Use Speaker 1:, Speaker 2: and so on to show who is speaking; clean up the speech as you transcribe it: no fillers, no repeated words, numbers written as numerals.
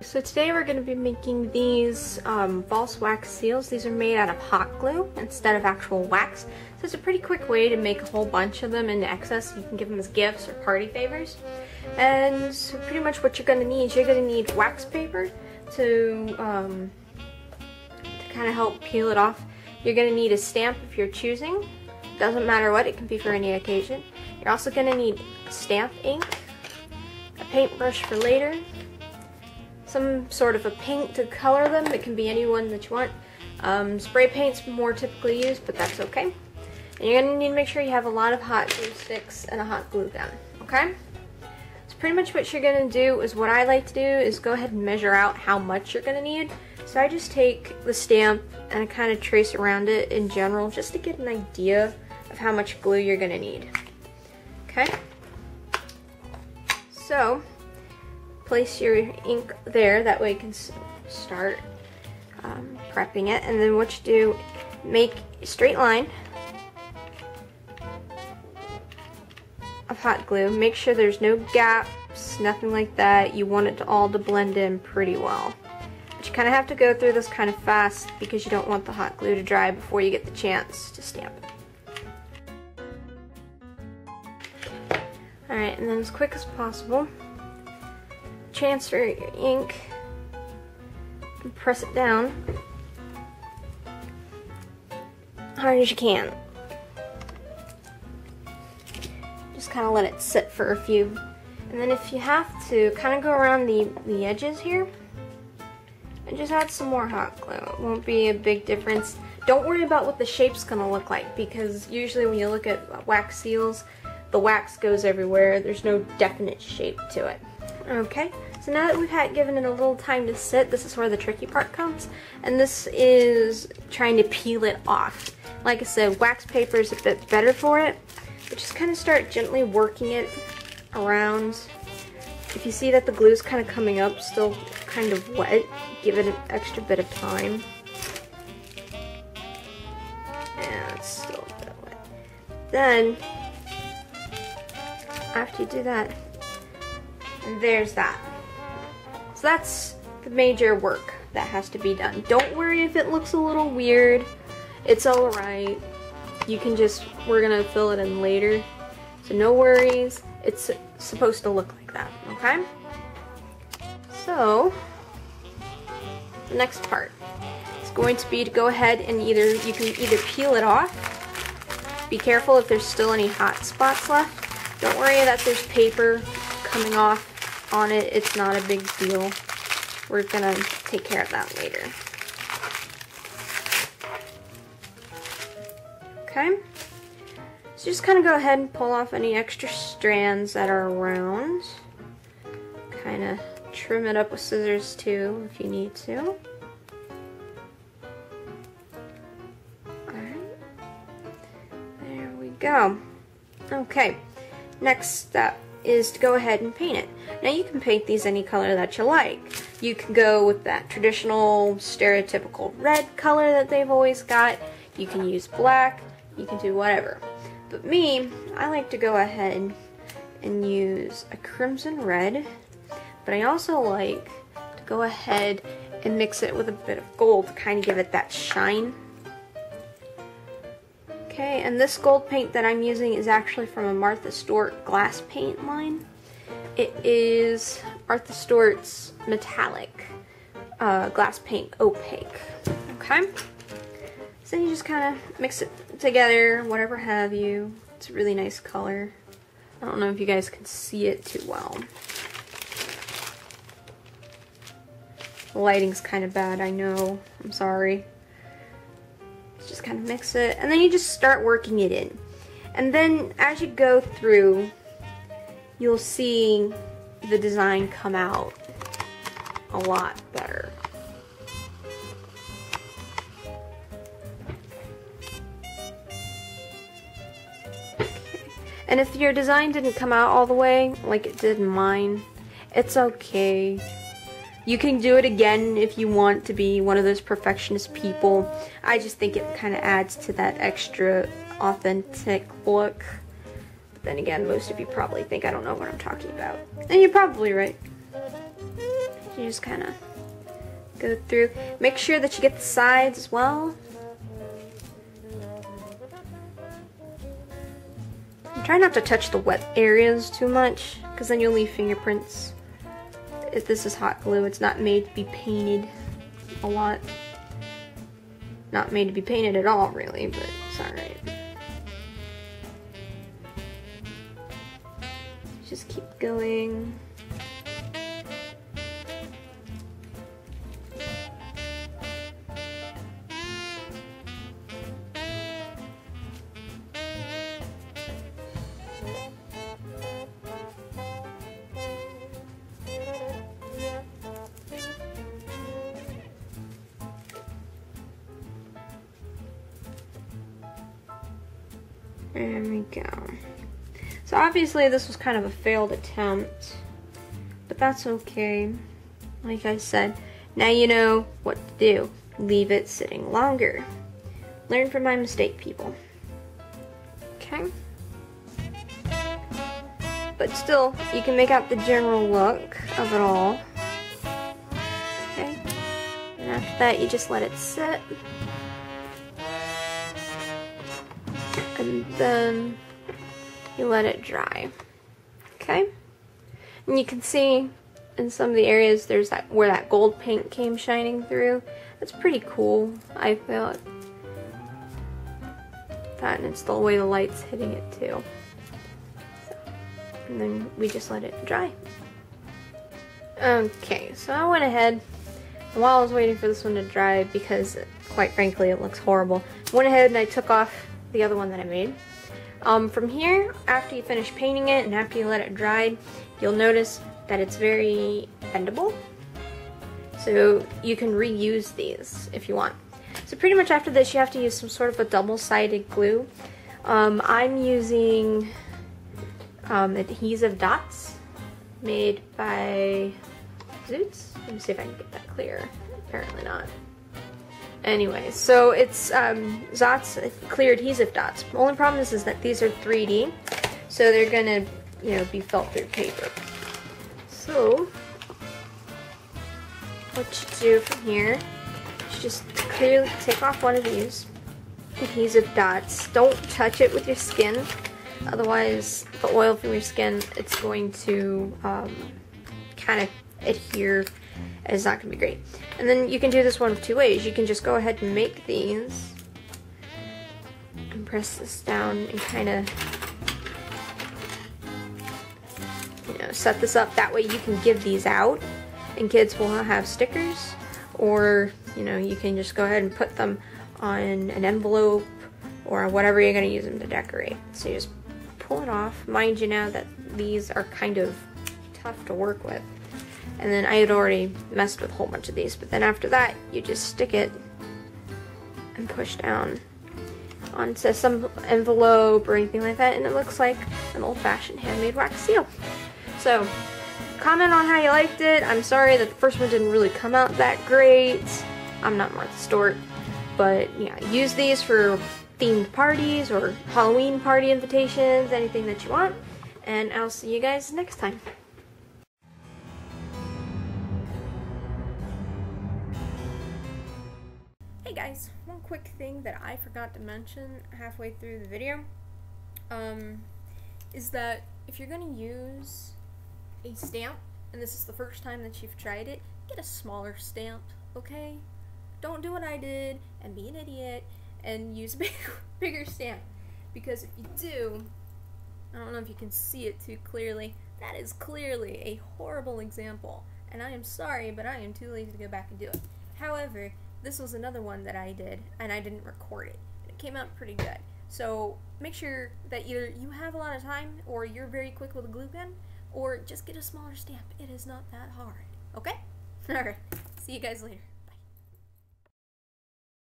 Speaker 1: So today we're going to be making these false wax seals. These are made out of hot glue instead of actual wax. So it's a pretty quick way to make a whole bunch of them into excess. You can give them as gifts or party favors. And so pretty much what you're going to need is you're going to need wax paper to kind of help peel it off. You're going to need a stamp if you're choosing. Doesn't matter what, it can be for any occasion. You're also going to need stamp ink, a paintbrush for later, some sort of a paint to color them. It can be any one that you want. Spray paint's more typically used, but that's okay. And you're going to need to make sure you have a lot of hot glue sticks and a hot glue gun, okay? So pretty much what you're going to do is what I like to do is go ahead and measure out how much you're going to need. So I just take the stamp and I kind of trace around it in general just to get an idea of how much glue you're going to need, okay? So place your ink there, that way you can start prepping it. And then what you do, make a straight line of hot glue. Make sure there's no gaps, nothing like that. You want it all to blend in pretty well. But you kind of have to go through this kind of fast because you don't want the hot glue to dry before you get the chance to stamp it. Alright, and then as quick as possible, transfer your ink and press it down hard as you can. Just kind of let it sit for a few, and then if you have to, kind of go around the edges here and just add some more hot glue. It won't be a big difference. Don't worry about what the shape's gonna look like, because usually when you look at wax seals, the wax goes everywhere. There's no definite shape to it. Okay, so now that we've given it a little time to sit, this is where the tricky part comes, and this is trying to peel it off. Like I said, wax paper is a bit better for it, but just kind of start gently working it around. If you see that the glue's kind of coming up, still kind of wet, give it an extra bit of time. And it's still a bit wet. Then, after you do that, and there's that. So that's the major work that has to be done. Don't worry if it looks a little weird. It's alright. You can just, we're gonna fill it in later. So no worries. It's supposed to look like that, okay? So, the next part is going to be to go ahead and you can either peel it off. Be careful if there's still any hot spots left. Don't worry that there's paper coming off on it. It's not a big deal. We're gonna take care of that later. Okay, so just kind of go ahead and pull off any extra strands that are around. Kind of trim it up with scissors too if you need to. Alright, there we go. Okay, next step is to go ahead and paint it. Now you can paint these any color that you like. You can go with that traditional stereotypical red color that they've always got. You can use black, you can do whatever. But me, I like to go ahead and use a crimson red, but I also like to go ahead and mix it with a bit of gold to kind of give it that shine. Okay, and this gold paint that I'm using is actually from a Martha Stewart glass paint line. It is Martha Stewart's metallic glass paint opaque. Okay, so then you just kind of mix it together, whatever have you. It's a really nice color. I don't know if you guys can see it too well. The lighting's kind of bad, I know. I'm sorry. Just kind of mix it, and then you just start working it in. And then as you go through, you'll see the design come out a lot better. Okay. And if your design didn't come out all the way, like it did in mine, it's okay. You can do it again if you want to be one of those perfectionist people. I just think it kind of adds to that extra authentic look. But then again, most of you probably think I don't know what I'm talking about. And you're probably right. You just kind of go through. Make sure that you get the sides as well. And try not to touch the wet areas too much, because then you'll leave fingerprints. If this is hot glue, it's not made to be painted a lot. Not made to be painted at all, really, but it's alright. Just keep going. There we go. So obviously this was kind of a failed attempt, but that's okay. Like I said, now you know what to do. Leave it sitting longer. Learn from my mistake, people. Okay? But still, you can make out the general look of it all. Okay? And after that, you just let it sit. And then you let it dry. Okay? And you can see in some of the areas there's that where that gold paint came shining through. That's pretty cool, I feel. That, and it's the way the light's hitting it too. So, and then we just let it dry. Okay, so I went ahead, and while I was waiting for this one to dry, because quite frankly it looks horrible, I went ahead and I took off the other one that I made. From here, after you finish painting it and after you let it dry, you'll notice that it's very bendable. So you can reuse these if you want. So pretty much after this, you have to use some sort of a double-sided glue. I'm using Adhesive Dots made by Zoots. Let me see if I can get that clear. Apparently not. Anyway, so it's Zots clear adhesive dots. The only problem is that these are 3D, so they're gonna, you know, be felt through paper. So what you do from here is just clearly take off one of these adhesive dots. Don't touch it with your skin, otherwise the oil from your skin, it's going to kind of adhere. It's not going to be great. And then you can do this one of two ways. You can just go ahead and make these and press this down and kind of, you know, set this up. That way you can give these out and kids will have stickers, or, you know, you can just go ahead and put them on an envelope or whatever you're going to use them to decorate. So you just pull it off. Mind you now that these are kind of tough to work with. And then I had already messed with a whole bunch of these, but then after that, you just stick it and push down onto some envelope or anything like that, and it looks like an old-fashioned handmade wax seal. So, comment on how you liked it. I'm sorry that the first one didn't really come out that great. I'm not Martha Stewart, but yeah, use these for themed parties or Halloween party invitations, anything that you want, and I'll see you guys next time. Hey guys, one quick thing that I forgot to mention halfway through the video is that if you're going to use a stamp, and this is the first time that you've tried it, get a smaller stamp, okay? Don't do what I did and be an idiot and use a bigger stamp, because if you do, I don't know if you can see it too clearly, that is clearly a horrible example, and I am sorry, but I am too lazy to go back and do it. However, this was another one that I did, and I didn't record it. It came out pretty good. So make sure that either you have a lot of time, or you're very quick with a glue gun, or just get a smaller stamp. It is not that hard. Okay? Alright. See you guys later.